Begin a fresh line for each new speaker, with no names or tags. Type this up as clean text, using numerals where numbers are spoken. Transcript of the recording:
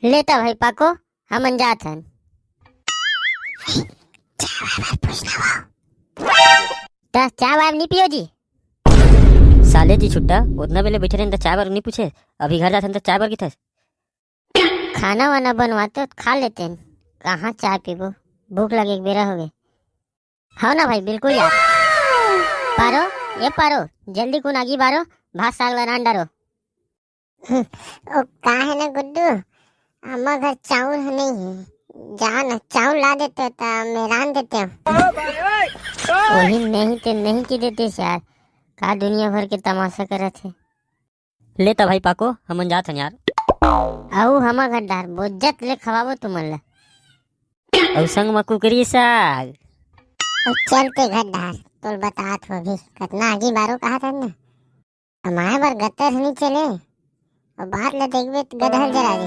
लेता भाई पाको हमन जात हन। दस चाय वाय नहीं पियो जी?
साले जी छुट्टा उतना बेले बैठे रहने तो चाय बार नहीं पूछे। अभी घर जाते तो चाय बार की था।
खाना वाना बनवाते हो तो खा लेते हैं, कहाँ चाय पीबो, भूख लगे एक बेरा हो गए। हाँ ना भाई बिल्कुल यार। पारो ये पारो, जल्दी कुन आगी बारो, भात साग ला डारो। ओ का है ना गुड्डू, हमारे घर चावल नहीं है, जा ना चावल ला देते हो तो मैं रान देते हो। वही नहीं ते नहीं की देते यार, का दुनिया भर के तमाशा करे थे।
लेता भाई पाको हमन जात हन यार।
आओ हमा घर डार बोज्जत ले खवाबो तुमन ला।
और संग में कुकरी साग।
चलते घर डार तो बतात हो भी कितना आगे बारो कहा था ना, हमारे बार गतर नहीं चले और बाहर ले देखबे तो गदहल जरा